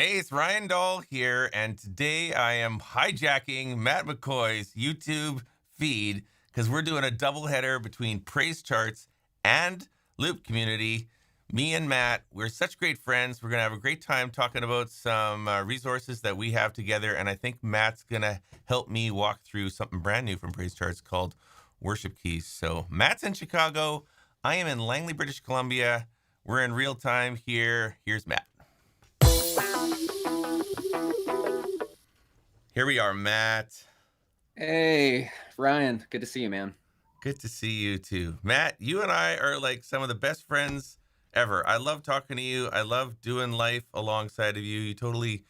Hey, it's Ryan Dahl here, and today I am hijacking Matt McCoy's YouTube feed because we're doing a doubleheader between PraiseCharts and Loop Community. Me and Matt, we're such great friends. We're going to have a great time talking about some resources that we have together, and I think Matt's going to help me walk through something brand new from PraiseCharts called WorshipKeys. So Matt's in Chicago. I am in Langley, British Columbia. We're in real time here. Here's Matt. Here we are, Matt. Hey, Ryan. Good to see you, man. Good to see you too. Matt, you and I are like some of the best friends ever. I love talking to you. I love doing life alongside of you. You totally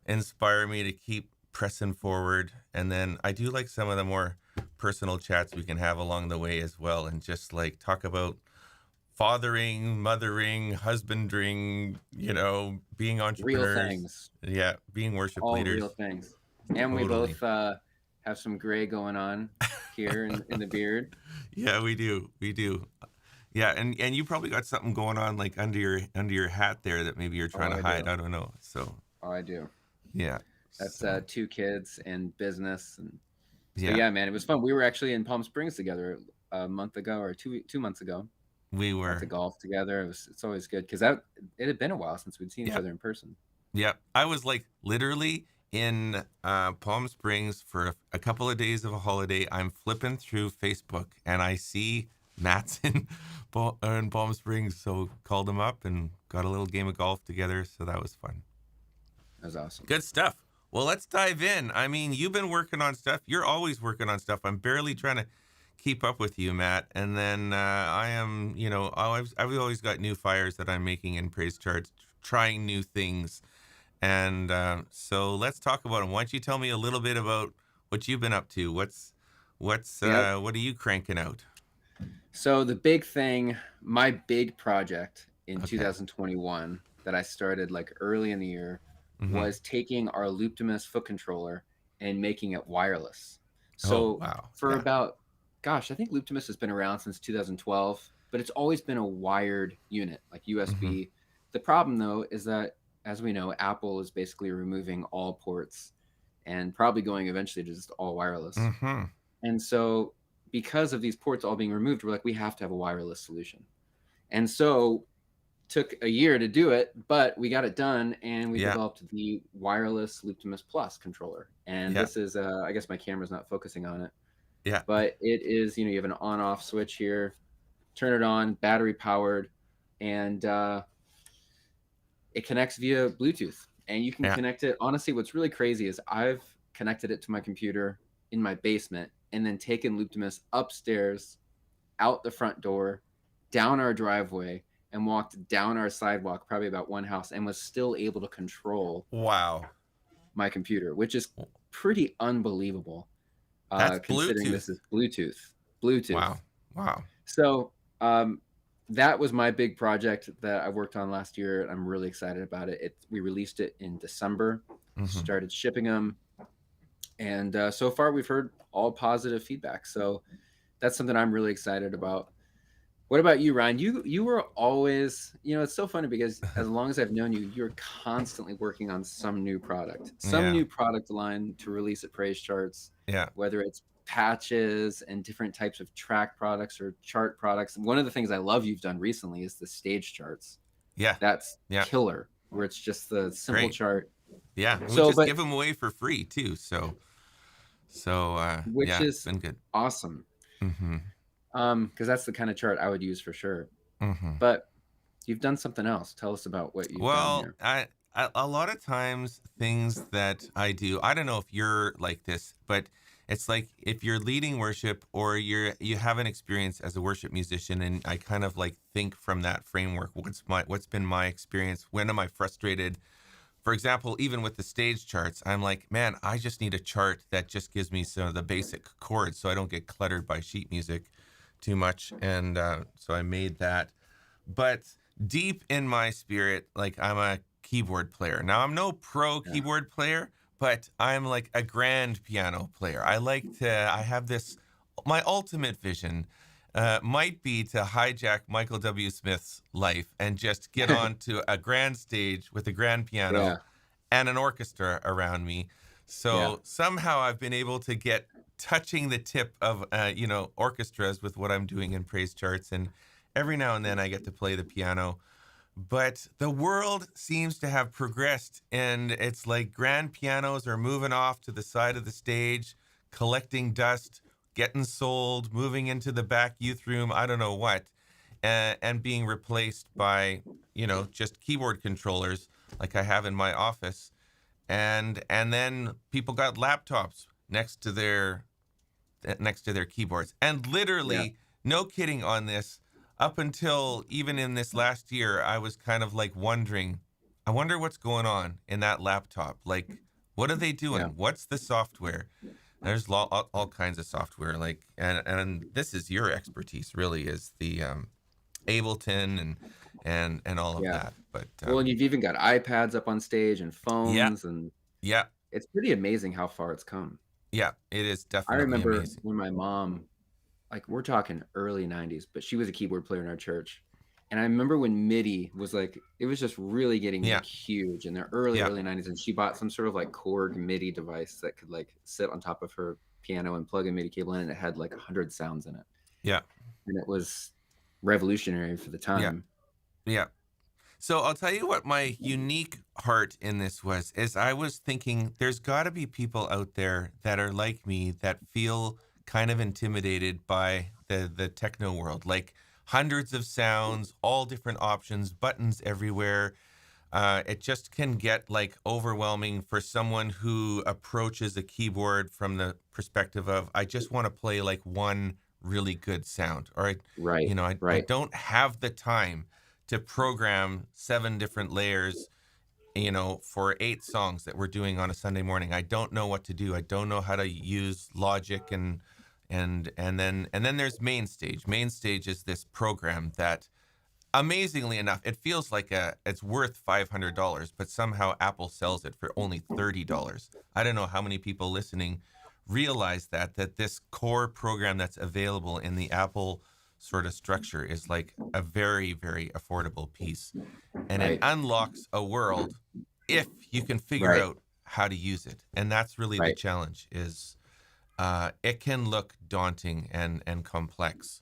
inspire me to keep pressing forward. And then I do like some of the more personal chats we can have along the way as well, and just like talk about fathering, mothering, husbanding, being Real entrepreneurs. things. Yeah, being worship All leaders. real things. And we Totally. both have some gray going on here in the beard. Yeah, we do. We do. Yeah, and you probably got something going on like under your hat there that maybe you're Oh, trying to I hide. do. I don't know. So Oh, I do. yeah. That's So 2 kids and business. But yeah, yeah, man, it was fun. We were actually in Palm Springs together a month ago or 2 months ago. we Got to were. golf together. It's always good because it had been a while since we'd seen each Yeah, other in person. yeah. I was like literally in Palm Springs for a couple of days of a holiday. I'm flipping through Facebook and I see Matt's in Palm Springs, so called him up and got a little game of golf together. So that was fun. That was awesome. Good stuff. Well, let's dive in. I mean, you've been working on stuff. You're always working on stuff. I'm barely trying to keep up with you, Matt. And then I am, I've always got new fires that I'm making in PraiseCharts, trying new things. And so let's talk about them. Why don't you tell me a little bit about what you've been up to? What Yep. are you cranking out? So the big thing, my big project in Okay. 2021 that I started like early in the year Mm-hmm. was taking our Looptimus foot controller and making it wireless. Oh, So wow. for Yeah. about, gosh, I think Looptimus has been around since 2012, but it's always been a wired unit, like Mm-hmm. USB. The problem though is that, as we know, Apple is basically removing all ports and probably going eventually to just all wireless. Mm-hmm. And so, because of these ports all being removed, we're like, we have to have a wireless solution. And so, took a year to do it, but we got it done, and we Yeah. developed the wireless Looptimus Plus controller. And Yeah. this is, I guess my camera's not focusing on it, Yeah. but it is, you have an on-off switch here. Turn it on, battery powered, and it connects via Bluetooth. And you can Yeah. connect it. Honestly, what's really crazy is I've connected it to my computer in my basement and then taken Looptimus upstairs, out the front door, down our driveway, and walked down our sidewalk, probably about one house, and was still able to control Wow. my computer, which is pretty unbelievable, That's considering Bluetooth. this is Bluetooth. Bluetooth. Wow. Wow. So that was my big project that I worked on last year. I'm really excited about it. We released it in December, Mm-hmm. started shipping them, and so far we've heard all positive feedback. So that's something I'm really excited about. What about you, Ryan? You were always, it's so funny because as long as I've known you, you're constantly working on some Yeah. new product line to release at PraiseCharts, Yeah. whether it's patches and different types of track products or chart products. One of the things I love you've done recently is the stage charts. Yeah. That's Yeah. killer, where it's just the simple Great. chart. Yeah. And we So, just but give them away for free too. So which yeah, it's is been good. awesome. Mm-hmm. Because that's the kind of chart I would use for sure. Mm-hmm. But you've done something else. Tell us about what you've done Well, here. a lot of times things that I do, I don't know if you're like this, but it's like if you're leading worship or you have an experience as a worship musician, and I kind of like think from that framework, what's been my experience? When am I frustrated? For example, even with the stage charts, I'm like, man, I just need a chart that just gives me some of the basic chords so I don't get cluttered by sheet music too much. And so I made that. But deep in my spirit, like I'm a keyboard player. Now, I'm no pro Yeah. keyboard player, but I'm like a grand piano player. I have this, my ultimate vision might be to hijack Michael W. Smith's life and just get on to a grand stage with a grand Yeah. piano and an orchestra around me. Yeah. So somehow I've been able to get touching the tip of, orchestras with what I'm doing in PraiseCharts. And every now and then I get to play the piano. But the world seems to have progressed, and it's like grand pianos are moving off to the side of the stage, collecting dust, getting sold, moving into the back youth room, I don't know what, and being replaced by, just keyboard controllers like I have in my office. And then people got laptops next to their keyboards. And Yeah. literally, no kidding on this, up until even in this last year, I was kind of like wondering, I wonder what's going on in that laptop. Like, what are they Yeah. doing? What's the software? There's all kinds of software, like, and this is your expertise, really, is the Ableton and all of Yeah. that. But Well, and you've even got iPads up on stage and yeah, phones, and yeah, it's pretty amazing how far it's come. yeah, it is I definitely remember amazing. when my mom, like, we're talking early 90s, but she was a keyboard player in our church. And I remember when MIDI was like, it was just really getting Yeah, like huge in the yeah, early 90s. And she bought some sort of like Korg MIDI device that could like sit on top of her piano and plug a MIDI cable in, and it had like 100 sounds in it. yeah, And it was revolutionary for the yeah, time. yeah. So I'll tell you what my unique heart in this is I was thinking there's got to be people out there that are like me that feel kind of intimidated by the techno world, like hundreds of sounds, all different options, buttons everywhere. It just can get like overwhelming for someone who approaches a keyboard from the perspective of, I just want to play like one really good sound. Or Right. I Right. don't have the time to program 7 different layers, for 8 songs that we're doing on a Sunday morning. I don't know what to do. I don't know how to use Logic and then there's Mainstage. Mainstage is this program that, amazingly enough, it feels like it's worth $500, but somehow Apple sells it for only $30. I don't know how many people listening realize that this core program that's available in the Apple sort of structure is like a very, very affordable piece. And it Right. unlocks a world if you can figure Right. out how to use it. And that's really the Right. challenge is it can look daunting and complex.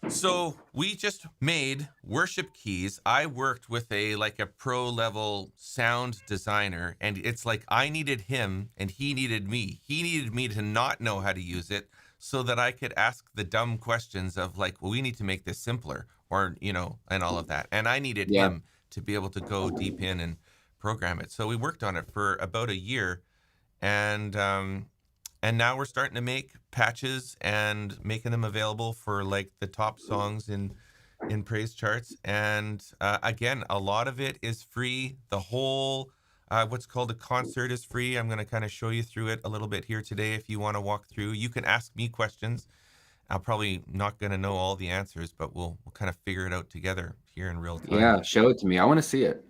So we just made WorshipKeys. I worked with a pro level sound designer, and it's like I needed him and he needed me. He needed me to not know how to use it so that I could ask the dumb questions of like, well, we need to make this simpler, or and all of that. And I needed Yeah. him to be able to go deep in and program it. So we worked on it for about a year, and now we're starting to make patches and making them available for like the top songs in PraiseCharts. And again, a lot of it is free. The whole what's called a concert is free. I'm going to kind of show you through it a little bit here today. If you want to walk through, you can ask me questions. I'm probably not going to know all the answers, but we'll kind of figure it out together here in real time. Yeah. Show it to me. I want to see it.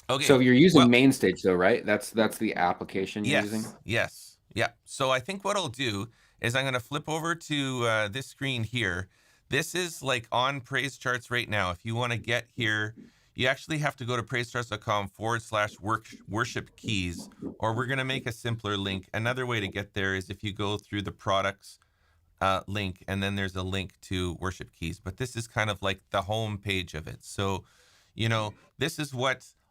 Okay. So you're using Well, Mainstage though, right? That's the application you're using. yes, yeah. So I think what I'll do is I'm going to flip over to this screen here. This is like on PraiseCharts right now. If you want to get here, you actually have to go to praisecharts.com/worship keys, or we're going to make a simpler link. Another way to get there is if you go through the products link, and then there's a link to WorshipKeys. But this is kind of like the home page of it. So, this is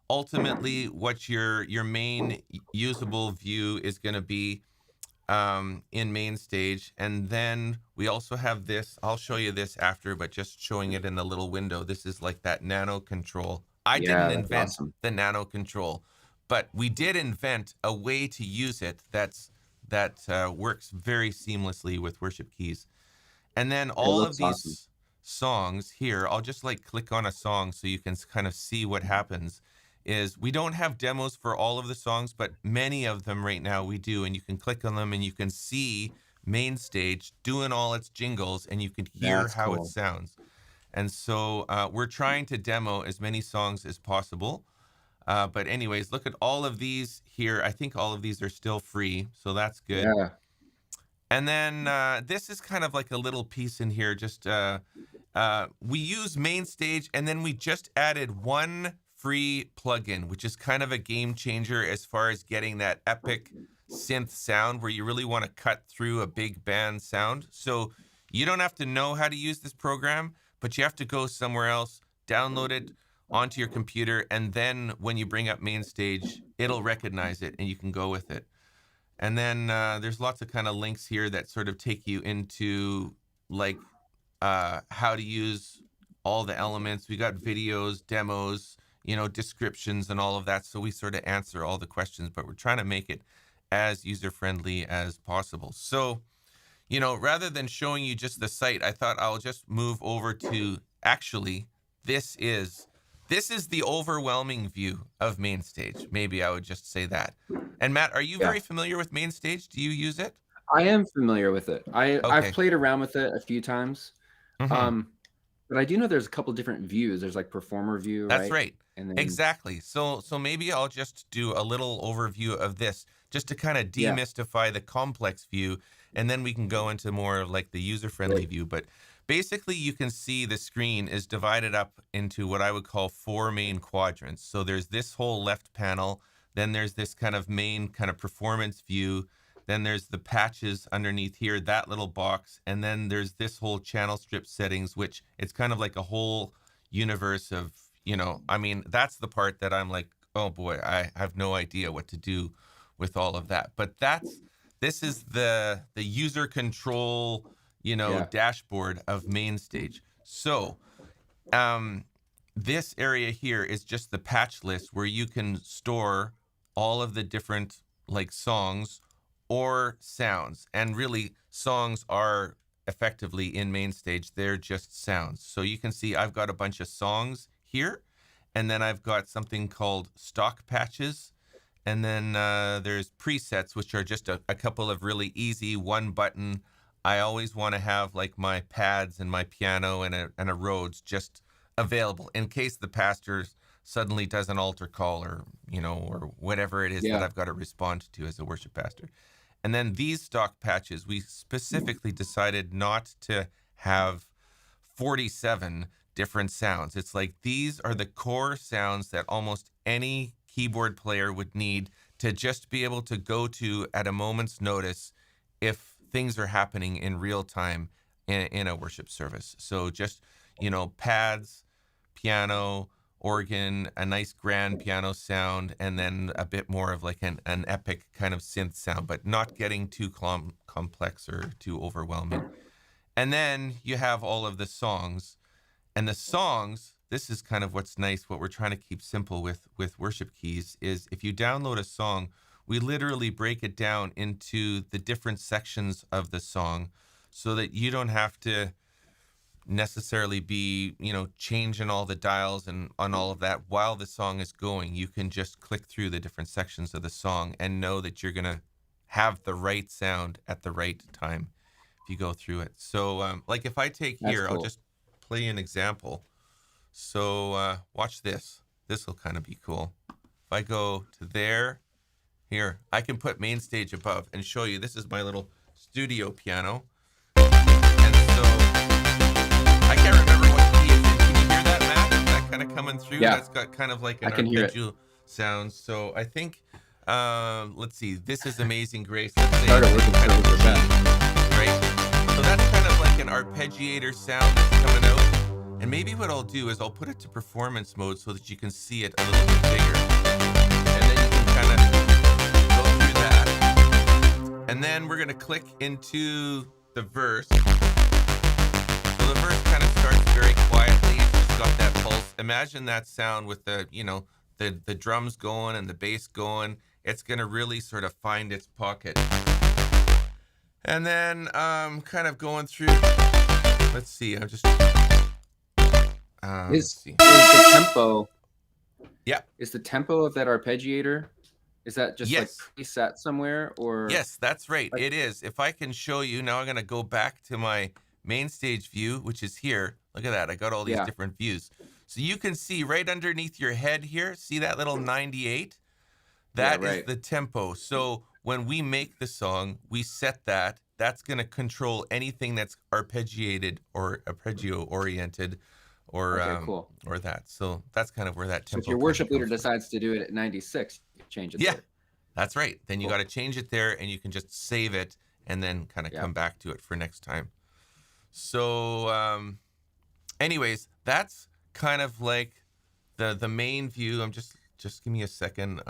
ultimately what your main usable view is going to be in main stage. And then we also have this. I'll show you this after, but just showing it in the little window. This is like that nano control. I didn't Yeah, that's invent awesome. the nano control, but we did invent a way to use it that works very seamlessly with WorshipKeys. And then It all of looks awesome. these songs here, I'll just like click on a song so you can kind of see what happens. Is we don't have demos for all of the songs, but many of them right now we do, and you can click on them and you can see main stage doing all its jingles, and you can hear That's how it cool. sounds. And so we're trying to demo as many songs as possible. But anyways, look at all of these here. I think all of these are still free, so that's good. Yeah. And then this is kind of like a little piece in here. Just we use main stage, and then we just added one free plugin, which is kind of a game changer as far as getting that epic synth sound where you really want to cut through a big band sound. So you don't have to know how to use this program, but you have to go somewhere else, download it onto your computer, and then when you bring up main stage, it'll recognize it and you can go with it. And then there's lots of kind of links here that sort of take you into like how to use all the elements. We got videos, demos, descriptions and all of that. So we sort of answer all the questions, but we're trying to make it as user-friendly as possible. So, rather than showing you just the site, I thought I'll just move over to actually, this is the overwhelming view of main stage. Maybe I would just say that. And Matt, are you very familiar with main stage? Do you use it? I am familiar with it. Okay. I've played around with it a few times. Mm-hmm. But I do know there's a couple different views. There's like performer view, That's right. And then, exactly. So maybe I'll just do a little overview of this just to kind of demystify the complex view, and then we can go into more of like the user-friendly view. But basically, you can see the screen is divided up into what I would call 4 main quadrants. So there's this whole left panel, then there's this kind of main kind of performance view, then there's the patches underneath here, that little box, and then there's this whole channel strip settings, which it's kind of like a whole universe of, that's the part that I'm like, oh boy, I have no idea what to do with all of that. But this is the user control, dashboard of main stage. So this area here is just the patch list where you can store all of the different like songs or sounds. And really, songs are effectively in main stage. They're just sounds. So you can see I've got a bunch of songs here, and then I've got something called stock patches. And then there's presets, which are just a couple of really easy one button. I always want to have like my pads and my piano and a Rhodes just available in case the pastor suddenly does an altar call or whatever it is that I've got to respond to as a worship pastor. And then these stock patches, we specifically decided not to have 47 different sounds. It's like these are the core sounds that almost any keyboard player would need to just be able to go to at a moment's notice if things are happening in real time in a worship service. So just, pads, piano, organ, a nice grand piano sound, and then a bit more of like an epic kind of synth sound, but not getting too complex or too overwhelming. And then you have all of the songs. And the songs, this is kind of what's nice, what we're trying to keep simple with WorshipKeys, is if you download a song, we literally break it down into the different sections of the song so that you don't have to necessarily be, changing all the dials and on all of that while the song is going. You can just click through the different sections of the song and know that you're going to have the right sound at the right time if you go through it. So like if I take That's here, cool. I'll just play an example. So watch this. This will kind of be cool. If I go to there, here, I can put main stage above and show you. This is my little studio piano. And so I can't remember what key it's in. Can you hear that, Matt? Is that kind of coming through? Yeah. That's got kind of like an I can hear it. arpeggio sound. So I think, let's see. This is Amazing Grace. Let's say Start a worship kind of service with G, that. right? So that's kind of like an arpeggiator sound that's coming out. And maybe what I'll do is I'll put it to performance mode so that you can see it a little bit bigger. And then you can kind of go through that. And then we're going to click into the verse. So the verse kind of starts very quietly. It's just got that pulse. Imagine that sound with the, the drums going and the bass going. It's going to really sort of find its pocket. And then kind of going through, let's see, I'm just... Is the tempo? Yeah. Is the tempo of that arpeggiator? Is that just like preset somewhere, or? Yes, that's right. It is. If I can show you now, I'm going to go back to my main stage view, which is here. Look at that. I got all these different views. So you can see right underneath your head here. See that little 98? That is the tempo. So when we make the song, we set that. That's going to control anything that's arpeggiated or arpeggio oriented Okay, cool. or that. So that's kind of where that So if tempo your kind of worship leader comes from. decides to do it at 96, you can change it Yeah, there. that's right. Then you Cool. got to change it there, and you can just save it and then kind of Yeah. come back to it for next time. So, anyways, that's kind of like the main view. I'm just give me a second.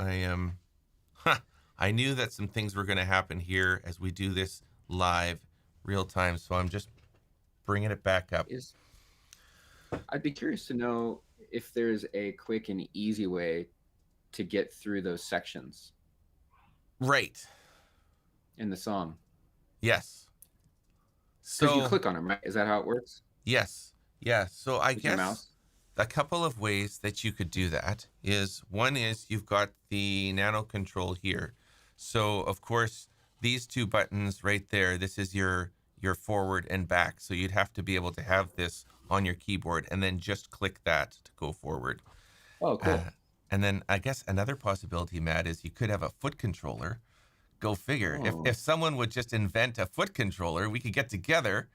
I knew that some things were going to happen here as we do this live real time. So I'm just bringing it back up. I'd be curious to know if there's a quick and easy way to get through those sections. Right. In the song. Yes. Because you So click on them, right? Is that how it works? yes. Yeah. So I With your guess mouse? a couple of ways that you could do that is one is you've got the nano control here. So of course these two buttons right there, this is your forward and back. So you'd have to be able to have this on your keyboard and then just click that to go forward. Oh, cool. And then I guess another possibility, Matt, is you could have a foot controller. Go figure. Oh. If someone would just invent a foot controller, we could get together.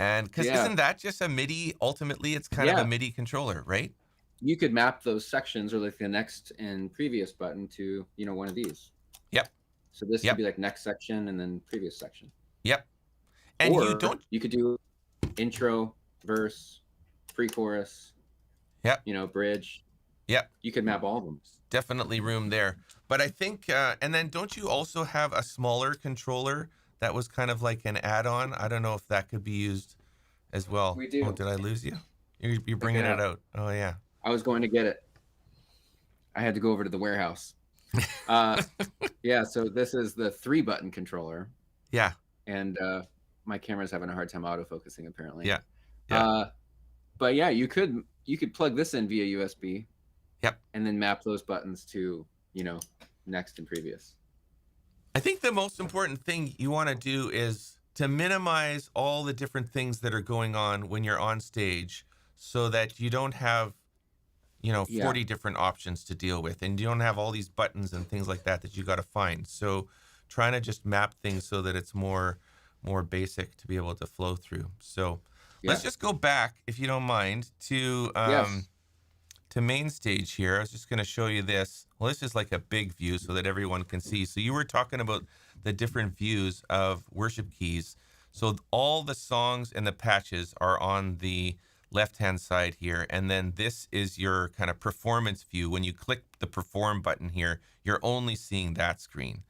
And because Yeah. isn't that just a MIDI? Ultimately, it's kind of a MIDI controller, right? You could map those sections or like the next and previous button to, one of these. Yep. So this could be like next section and then previous section. Yep. And or you could do intro, verse, pre-chorus. Yep. Bridge. Yep. You could map all of them. Definitely room there. But I think, and then don't you also have a smaller controller that was kind of like an add-on? I don't know if that could be used as well. We do. Oh, did I lose you? You're bringing it out. Oh, yeah. I was going to get it. I had to go over to the warehouse. Yeah, so this is the 3-button controller. Yeah. And my camera's having a hard time autofocusing, apparently. Yeah. Yeah. But yeah, you could plug this in via USB. Yep. And then map those buttons to, next and previous. I think the most important thing you want to do is to minimize all the different things that are going on when you're on stage so that you don't have, 40 different options to deal with, and you don't have all these buttons and things like that you got to find. So trying to just map things so that it's more basic to be able to flow through. So let's just go back, if you don't mind, to to main stage here. I was just going to show you this. Well, this is like a big view so that everyone can see. So you were talking about the different views of WorshipKeys. So all the songs and the patches are on the left-hand side here. And then this is your kind of performance view. When you click the perform button here, you're only seeing that screen.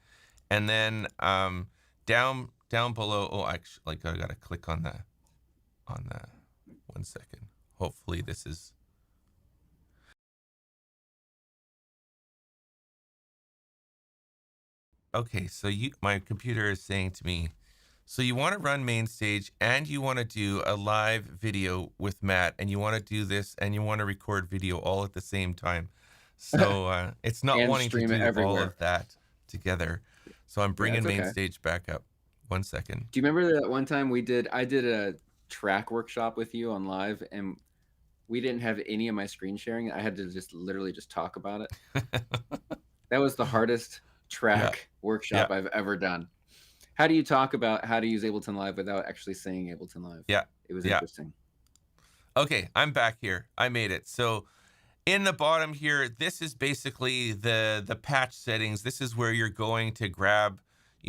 And then down below, I got to click on that. 1 second. Hopefully this is... Okay, so my computer is saying to me, so you want to run main stage and you want to do a live video with Matt, and you want to do this and you want to record video all at the same time. So it's not wanting to do all of that together. So I'm bringing main stage back up. 1 second. Do you remember that one time I did a track workshop with you on live, and we didn't have any of my screen sharing. I had to literally just talk about it. That was the hardest track workshop I've ever done. How do you talk about how to use Ableton Live without actually saying Ableton Live? Yeah. It was interesting. Okay, I'm back here. I made it. So in the bottom here, this is basically the patch settings. This is where you're going to grab,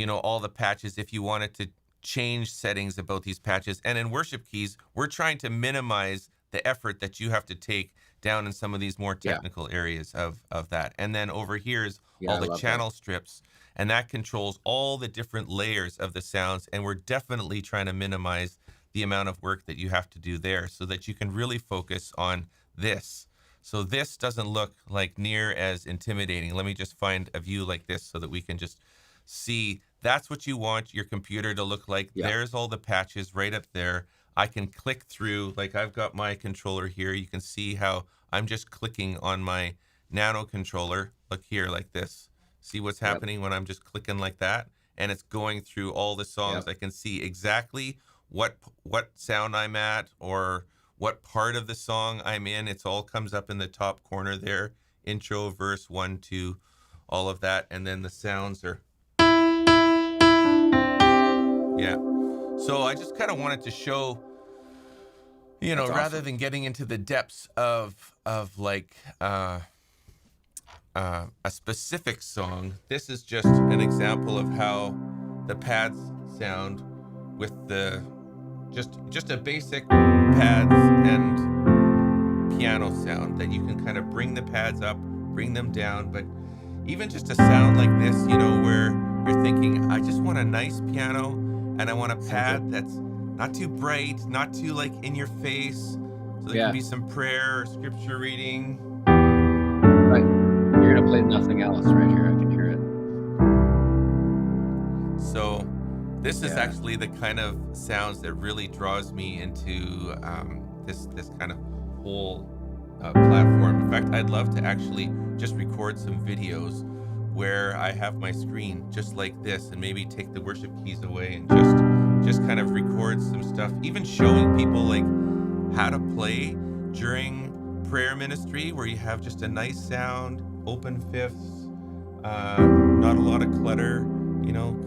all the patches if you wanted to change settings about these patches. And in WorshipKeys, we're trying to minimize the effort that you have to take down in some of these more technical areas of that. And then over here is all the channel strips, and that controls all the different layers of the sounds. And we're definitely trying to minimize the amount of work that you have to do there so that you can really focus on this. So this doesn't look like near as intimidating. Let me just find a view like this so that we can just see. That's what you want your computer to look like. There's all the patches right up there. I can click through, like I've got my controller here. You can see how I'm just clicking on my nano controller. Look here like this. See what's happening when I'm just clicking like that? And it's going through all the songs. I can see exactly what sound I'm at or what part of the song I'm in. It all comes up in the top corner there. Intro, verse, 1, 2, all of that. And then the sounds are... Yeah. So I just kind of wanted to show, That's rather awesome. than getting into the depths of like a specific song, this is just an example of how the pads sound with the just a basic pads and piano sound that you can kind of bring the pads up, bring them down. But even just a sound like this, where you're thinking, I just want a nice piano and I want a Simple. pad that's not too bright, not too like in your face. So there can Yeah. be some prayer or scripture reading. Right. You're gonna play nothing else right here. I can hear it. So this is Yeah. actually the kind of sounds that really draws me into this kind of whole platform. In fact, I'd love to actually just record some videos where I have my screen just like this, and maybe take the worship keys away and just kind of record some stuff, even showing people like how to play during prayer ministry, where you have just a nice sound, open fifths, not a lot of clutter,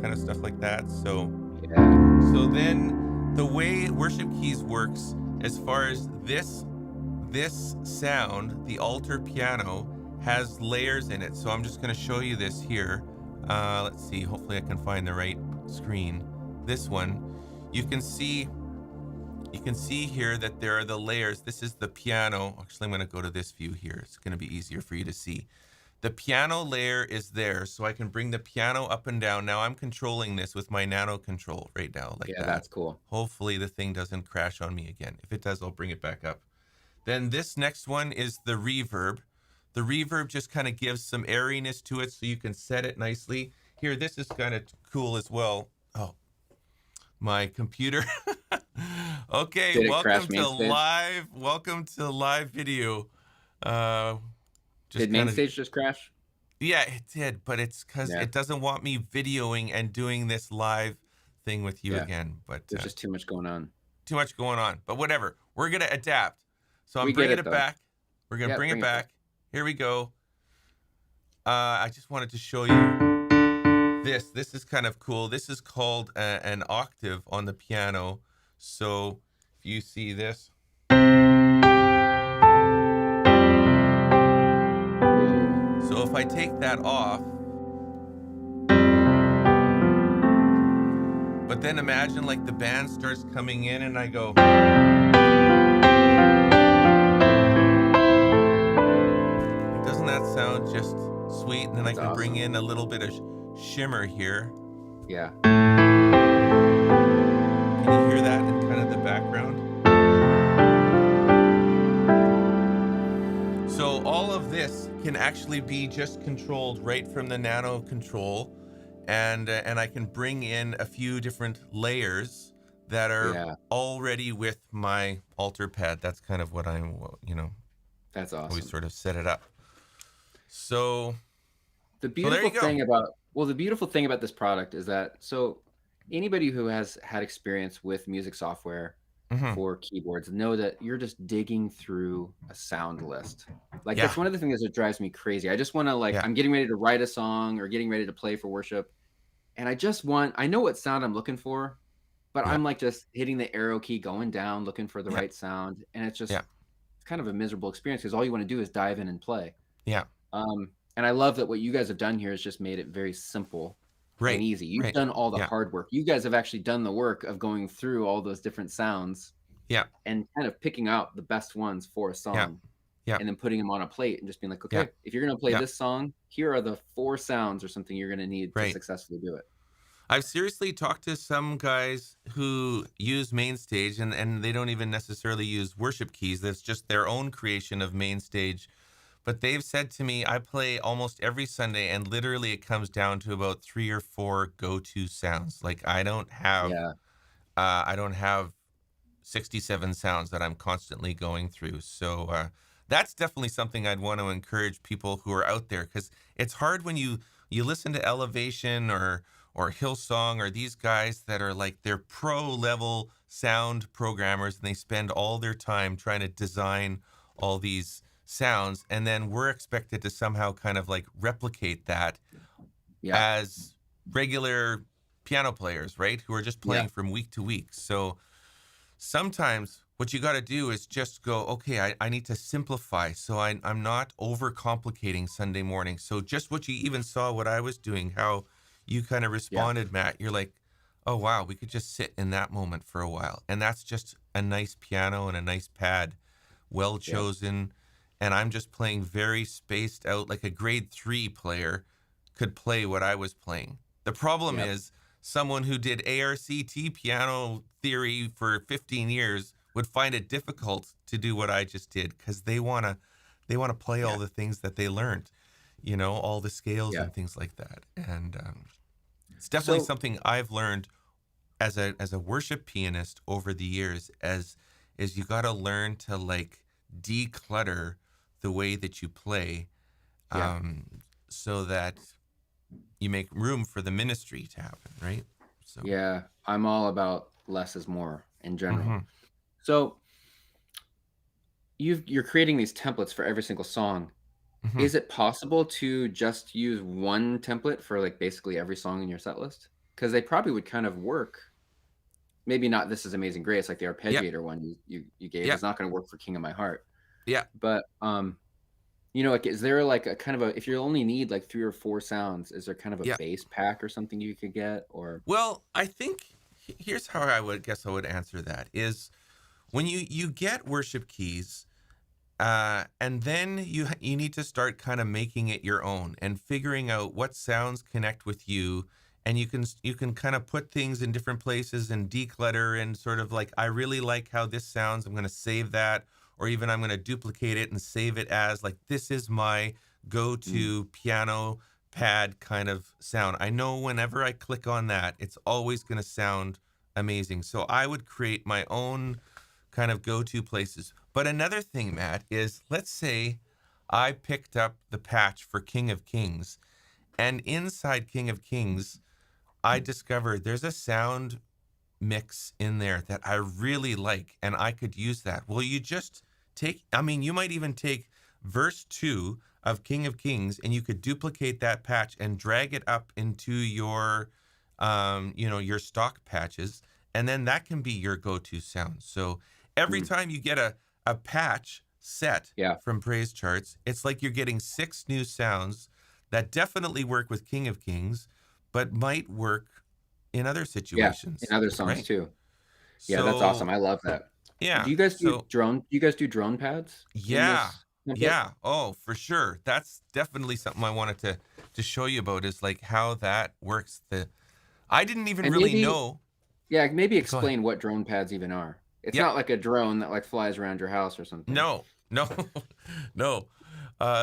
kind of stuff like that. So Yeah. then the way worship keys works, as far as this sound, the altar piano has layers in it. So I'm just going to show you this here. Let's see, hopefully I can find the right screen. This one, you can see here that there are the layers. This is the piano. Actually, I'm going to go to this view here. It's going to be easier for you to see. The piano layer is there, so I can bring the piano up and down. Now I'm controlling this with my nano control right now, like Yeah, that. that's cool. Hopefully the thing doesn't crash on me again. If it does, I'll bring it back up. Then this next one is the reverb. The reverb just kind of gives some airiness to it, so you can set it nicely. Here, this is kind of cool as well. Oh, my computer. Okay, Did it crash main stage? welcome to live video. Just Did main kind of, stage just crash? yeah, it did, but it's because Yeah. it doesn't want me videoing and doing this live thing with you Yeah. again. But There's just too much going on. too much going on. But whatever, we're gonna adapt. So I'm We get bringing it it though. back. We're gonna Yeah, bring it bring it back. back. Here we go. I just wanted to show you this. This is kind of cool. This is called an octave on the piano. So if you see this, so if I take that off, but then imagine like the band starts coming in and I go, doesn't that sound just sweet? And then That's I can bring awesome. in a little bit of shimmer here. Yeah. Can you hear that in kind of the background? So all of this can actually be just controlled right from the nano control, and I can bring in a few different layers that are already with my altar pad. That's kind of what I'm, That's always awesome. sort of set it up. So The there beautiful you go. thing about this product is that, so anybody who has had experience with music software for keyboards know that you're just digging through a sound list. Like, that's one of the things that drives me crazy. I just want to I'm getting ready to write a song or getting ready to play for worship, and I know what sound I'm looking for, but I'm like just hitting the arrow key, going down, looking for the right sound, and it's just it's kind of a miserable experience because all you want to do is dive in and play. And I love that what you guys have done here is just made it very simple and easy. You've done all the hard work. You guys have actually done the work of going through all those different sounds and kind of picking out the best ones for a song and then putting them on a plate and just being like, okay, if you're going to play this song, here are the 4 sounds or something you're going to need to successfully do it. I've seriously talked to some guys who use MainStage, and they don't even necessarily use worship keys. That's just their own creation of MainStage. But they've said to me, I play almost every Sunday, and literally it comes down to about 3 or 4 go-to sounds. Like I don't have 67 sounds that I'm constantly going through. So that's definitely something I'd want to encourage people who are out there, because it's hard when you listen to Elevation or Hillsong or these guys that are like, they're pro level sound programmers, and they spend all their time trying to design all these sounds, and then we're expected to somehow kind of like replicate that as regular piano players, right? Who are just playing from week to week. So sometimes what you got to do is just go, okay, I need to simplify. So I'm not overcomplicating Sunday morning. So just what you even saw, what I was doing, how you kind of Yeah. responded, Matt, you're like, oh, wow, we could just sit in that moment for a while. And that's just a nice piano and a nice pad, well Yep. chosen. And I'm just playing very spaced out, like a grade 3 player could play what I was playing. The problem Yep. is someone who did ARCT piano theory for 15 years would find it difficult to do what I just did because they want to play all Yeah. the things that they learned, all the scales Yeah. and things like that. And it's definitely So something I've learned as a worship pianist over the years, as is you got to learn to like declutter the way that you play, yeah. um, so that you make room for the ministry to happen, right? So, Yeah. I'm all about less is more in general. hmm So you're creating these templates for every single song. hmm Is it possible to just use one template for like basically every song in your set list? Because they probably would kind of work. Maybe not This Is Amazing Grace, like the yeah, arpeggiator one you gave yeah, is not going to work for King of My Heart. yeah. But like is there like a kind of a, if you only need like 3 or 4 sounds, is there kind of a Yeah. bass pack or something you could get? Or Well, I think here's how I would answer that is when you get worship keys, and then you need to start kind of making it your own and figuring out what sounds connect with you, and you can kind of put things in different places and declutter and sort of like, I really like how this sounds, I'm going to save that, or even I'm going to duplicate it and save it as like, this is my Mm, go-to piano pad kind of sound. I know whenever I click on that, it's always going to sound amazing. So I would create my own kind of go-to places. But another thing, Matt, is let's say I picked up the patch for King of Kings, and inside King of Kings, I discovered there's a sound mix in there that I really like, and I could use that. Well, you just you might even take verse 2 of King of Kings, and you could duplicate that patch and drag it up into your stock patches, and then that can be your go-to sound. So every mm, time you get a patch set yeah. from PraiseCharts, it's like you're getting 6 new sounds that definitely work with King of Kings, but might work in other Yeah, in situations, other songs right? too. Yeah, that's awesome. So, I love that. yeah. Do you guys do drone pads in Yeah. this template? Yeah. Oh, for sure. That's definitely something I wanted to show you about, is like how that works. I didn't even And really maybe, know. yeah, maybe Go ahead. explain what drone pads even are. It's Yeah. not like a drone that like flies around your house or something. No. No. No.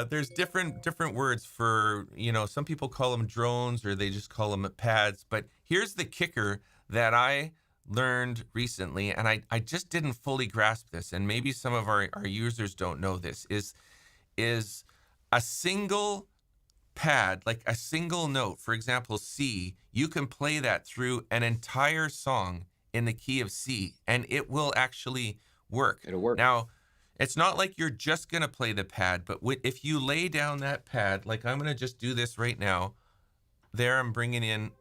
There's different words for, some people call them drones or they just call them pads. But here's the kicker that I learned recently, and I just didn't fully grasp this, and maybe some of our users don't know this, is a single pad, like a single note, for example, C, you can play that through an entire song in the key of C, and it will actually work. It'll work. Now, it's not like you're just going to play the pad, but if you lay down that pad, like I'm going to just do this right now, there I'm bringing in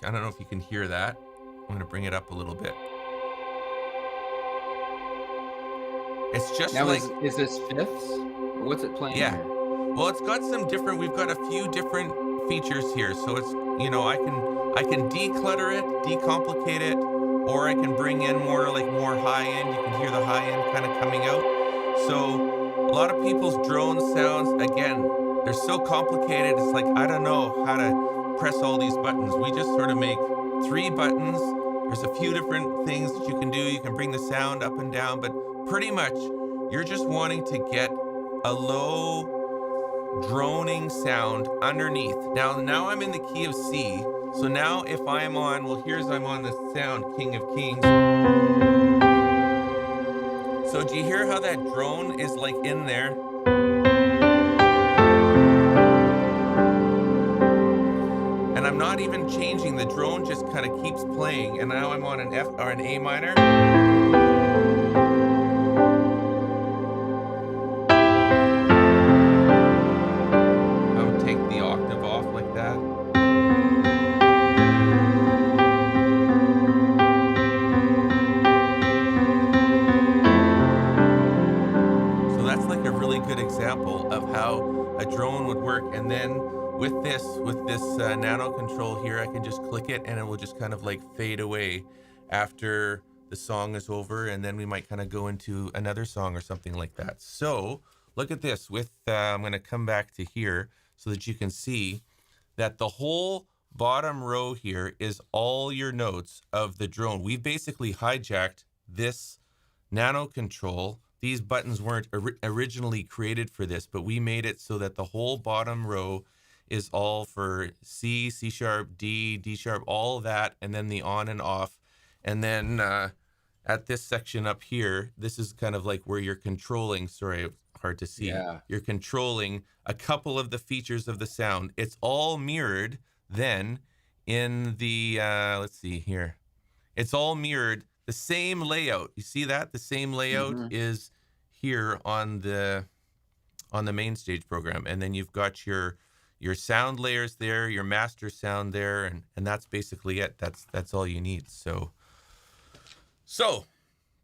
I don't know if you can hear that. I'm going to bring it up a little bit. It's just Now like, is this fifths? Or what's it playing yeah. here? Well, it's got we've got a few different features here. So it's, I can declutter it, decomplicate it, or I can bring in more high end. You can hear the high end kind of coming out. So a lot of people's drone sounds, again, they're so complicated. It's like, I don't know how to press all these buttons. We just sort of make 3 buttons. There's a few different things that you can do. You can bring the sound up and down, but pretty much you're just wanting to get a low droning sound underneath. Now I'm in the key of C. So now if I'm on, I'm on the sound King of Kings. So do you hear how that drone is like in there? And I'm not even changing. The drone just kind of keeps playing. And now I'm on an F or an A minor. I would take the octave off like that. good example of how a drone would work. And then with this nano control here, I can just click it and it will just kind of like fade away after the song is over, and then we might kind of go into another song or something like that. So look at this. I'm going to come back to here so that you can see that the whole bottom row here is all your notes of the drone. We've basically hijacked this nano control. These buttons weren't originally created for this, but we made it so that the whole bottom row is all for C, C sharp, D, D sharp, all that, and then the on and off. And then at this section up here, this is kind of like where you're controlling, sorry, hard to see. Yeah. You're controlling a couple of the features of the sound. It's all mirrored then in the, let's see here. It's all mirrored, the same layout. You see that? The same layout is here on the main stage program. And then you've got your sound layers there, your master sound there, and that's basically it. That's all you need. So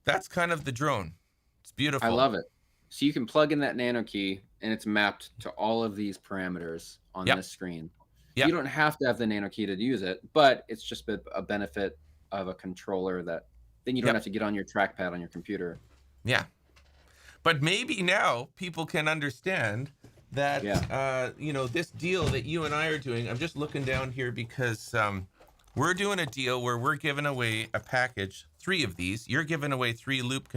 that's kind of the drone. It's beautiful. I love it. So you can plug in that nano key and it's mapped to all of these parameters on this screen. Yep. You don't have to have the nano key to use it, but it's just a benefit of a controller that then you don't have to get on your trackpad on your computer. Yeah. But maybe now people can understand that, this deal that you and I are doing. I'm just looking down here because we're doing a deal where we're giving away a package, 3 of these. You're giving away 3 loop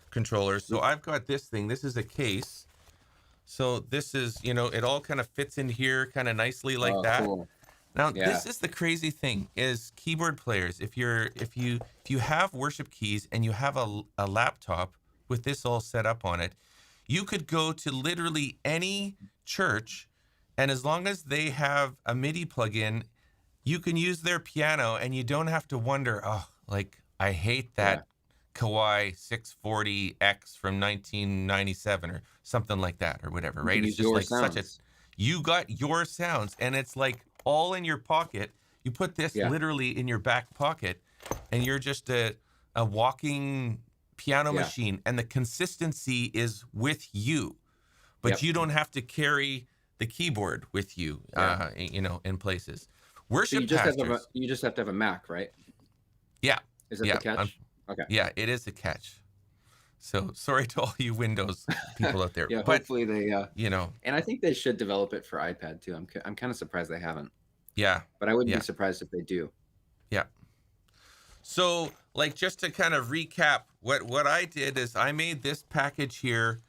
controllers. So I've got this thing. This is a case. So this is, it all kind of fits in here kind of nicely like that. Cool. Now, this is the crazy thing is keyboard players. If you have WorshipKeys and you have a laptop with this all set up on it, you could go to literally any church, and as long as they have a MIDI plugin, you can use their piano and you don't have to wonder, I hate that Kawai 640X from 1997 or something like that or whatever, right? It's just like sounds. You got your sounds and it's like all in your pocket. You put this literally in your back pocket and you're just a walking piano machine, and the consistency is with you, but you don't have to carry the keyboard with you, in places. Worship so you just have to have a Mac, right? Yeah. Is it the catch? Okay. Yeah, it is a catch. So sorry to all you Windows people out there. But hopefully they, and I think they should develop it for iPad too. I'm kind of surprised they haven't. Yeah. But I wouldn't be surprised if they do. Yeah. So just to kind of recap, what I did is I made this package here.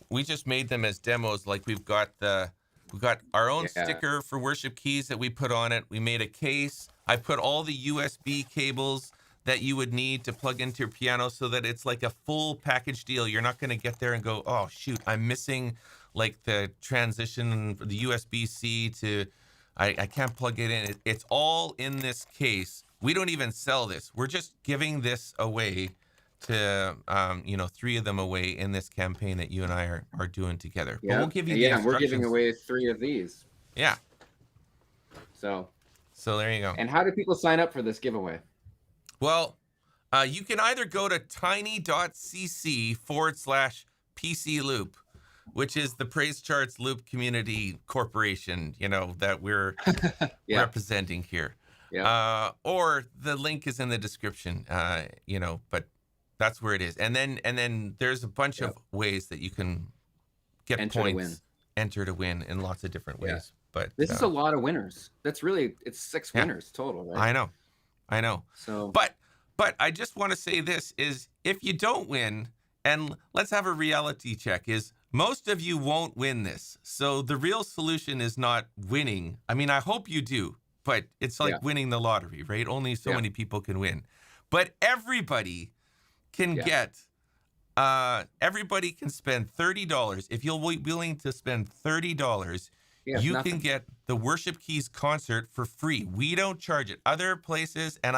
We just made them as demos. Like we've got our own sticker for WorshipKeys that we put on it. We made a case. I put all the USB cables that you would need to plug into your piano so that it's like a full package deal. You're not going to get there and go, oh shoot, I'm missing like the transition, the USB-C to, I can't plug it in. It's all in this case. We don't even sell this. We're just giving this away to, 3 of them away in this campaign that you and I are doing together. Yeah. But we'll give you the instructions. We're giving away 3 of these. Yeah. So there you go. And how do people sign up for this giveaway? Well, you can either go to tiny.cc/PC Loop, which is the PraiseCharts Loop Community Corporation, that we're representing here. Yeah. Or the link is in the description, but that's where it is. And then there's a bunch of ways that you can get points, enter to win in lots of different ways. But this is a lot of winners. It's 6 winners total, right? I know. So, but I just want to say this is if you don't win, and let's have a reality check, is most of you won't win this. So the real solution is not winning. I mean, I hope you do, but it's like winning the lottery, right? Only so many people can win. But everybody can get, everybody can spend $30. If you're willing to spend $30, you can get the WorshipKeys concert for free. We don't charge it. Other places, and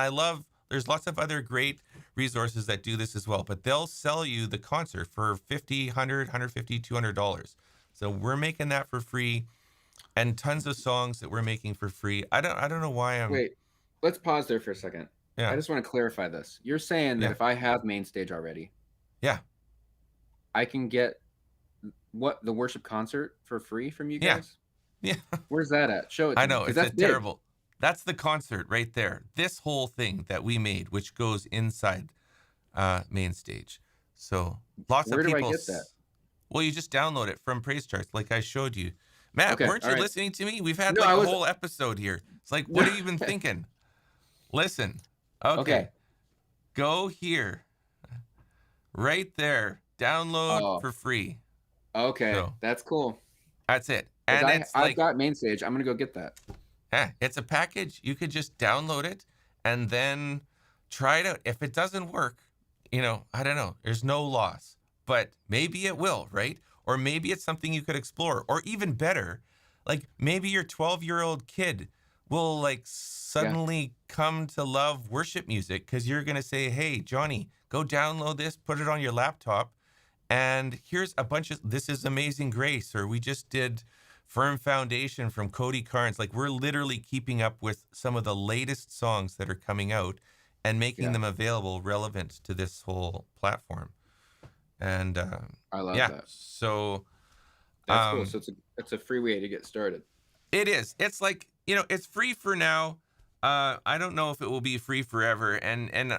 there's lots of other great resources that do this as well, but they'll sell you the concert for $50, $100, $150, $200. So we're making that for free, and tons of songs that we're making for free. I don't know why I'm... Wait, let's pause there for a second. Yeah. I just want to clarify this. You're saying that if I have main stage already, I can get what, the worship concert for free from you Yeah. guys? Yeah. Where's that at? Show it I to me, know because it's a that's big. terrible. That's the concert right there. This whole thing that we made, which goes inside main stage. So lots of Where do I people. get that? Well, you just download it from PraiseCharts, like I showed you. Matt, Okay, weren't all you right. listening to me? We've had No, like I a was. whole episode here. It's like, No. what have you been thinking? Listen. Okay. Okay. Go here. Right there. Download Oh, for free. okay. So That's cool. that's it. Because And it's I've like, got main stage. I'm gonna go get that. it's a package. You could just download it and then try it out. If it doesn't work, I don't know. There's no loss, but maybe it will, right? Or maybe it's something you could explore. Or even better, like maybe your 12-year-old kid will like Yeah. suddenly come to love worship music because you're going to say, hey, Johnny, go download this, put it on your laptop. And here's a bunch of This is Amazing Grace, or we just did Firm Foundation from Cody Carnes. Like we're literally keeping up with some of the latest songs that are coming out and making Yeah. them available relevant to this whole platform. And I love yeah, that. so That's cool. So it's a free way to get started. it is. It's like, it's free for now. I don't know if it will be free forever. And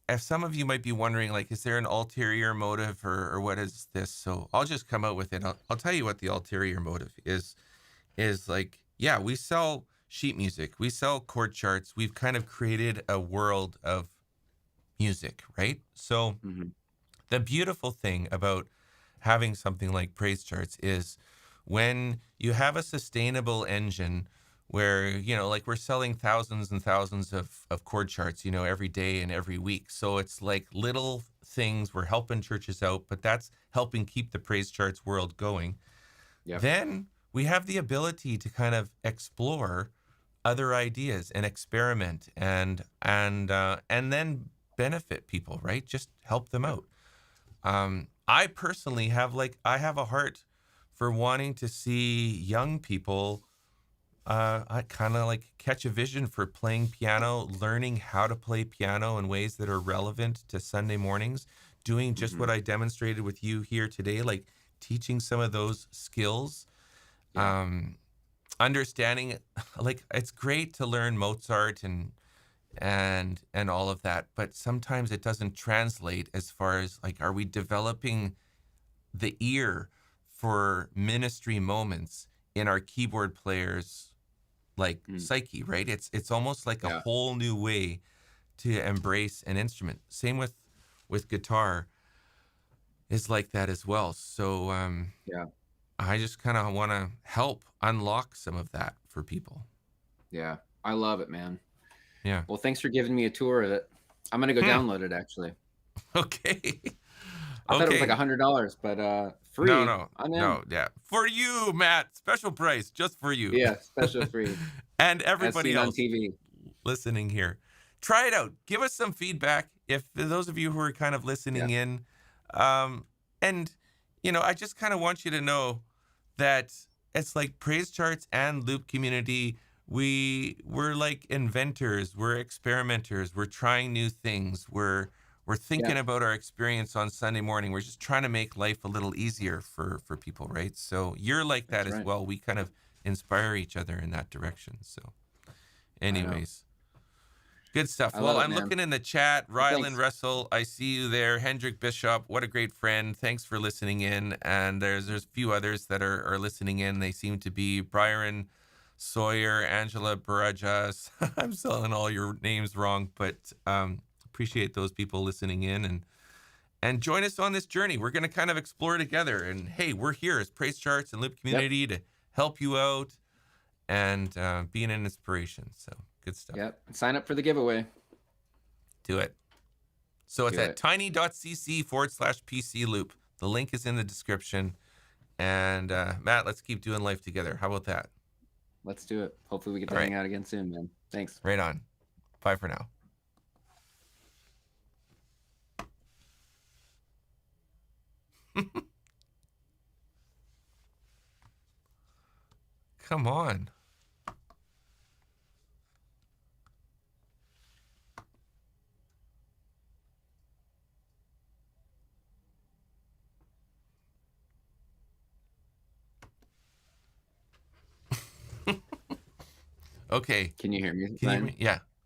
if some of you might be wondering, like, is there an ulterior motive or what is this? So I'll just come out with it. I'll tell you what the ulterior motive is like, yeah, we sell sheet music. We sell chord charts. We've kind of created a world of music, right? So Hmm. the beautiful thing about having something like PraiseCharts is when you have a sustainable engine where, like we're selling thousands and thousands of chord charts, every day and every week. So it's like little things. We're helping churches out, but that's helping keep the PraiseCharts world going. Yep. Then we have the ability to kind of explore other ideas and experiment and then benefit people, right? Just help them Yep. out. I personally I have a heart for wanting to see young people I kind of like catch a vision for playing piano, learning how to play piano in ways that are relevant to Sunday mornings, doing just Hmm. what I demonstrated with you here today, like teaching some of those skills. Yeah. Um, Understanding, like it's great to learn Mozart and all of that, but sometimes it doesn't translate as far as like, are we developing the ear for ministry moments in our keyboard players like Mm. psyche, right? It's almost like a Yeah. whole new way to embrace an instrument. Same with guitar is like that as well. So Yeah. I just kind of want to help unlock some of that for people. Yeah. I love it, man. Yeah. Well, thanks for giving me a tour of it. I'm gonna go Hmm. download it actually. Okay. I thought it was like Okay. $100, but No, free. no, I'm in. no. Yeah. For you, Matt. Special price just for you. Yeah, special free, And as everybody seen on else TV. listening here. Try it out. Give us some feedback. If those of you who are kind of Yeah. listening in, and I just kind of want you to know that it's like Praise Charts and Loop Community. We're like inventors. We're experimenters. We're trying new things. We're Yeah. thinking about our experience on Sunday morning. We're just trying to make life a little easier for people, right? So you're like that That's as right. well. We kind of inspire each other in that direction. So, I know. anyways. Good stuff. I Well, love it, I'm man. looking in the chat. Well, Rylan thanks. Russell, I see you there. Hendrik Bishop, what a great friend. Thanks for listening in. And there's a few others that are listening in. They seem to be Byron Sawyer, Angela Barajas. I'm spelling all your names wrong, but appreciate those people listening in and join us on this journey. We're going to kind of explore together. And hey, we're here as Praise Charts and Loop Yep. Community to help you out and be an inspiration. So good stuff. Yep. Sign up for the giveaway. Do it. So it's Do at it. tiny.cc/PC loop. The link is in the description. And Matt, let's keep doing life together. How about that? Let's do it. Hopefully we get to All hang right. out again soon, man. Thanks. Right on. Bye for now. Come on. Okay. Can you hear me Can you hear fine? me? Yeah.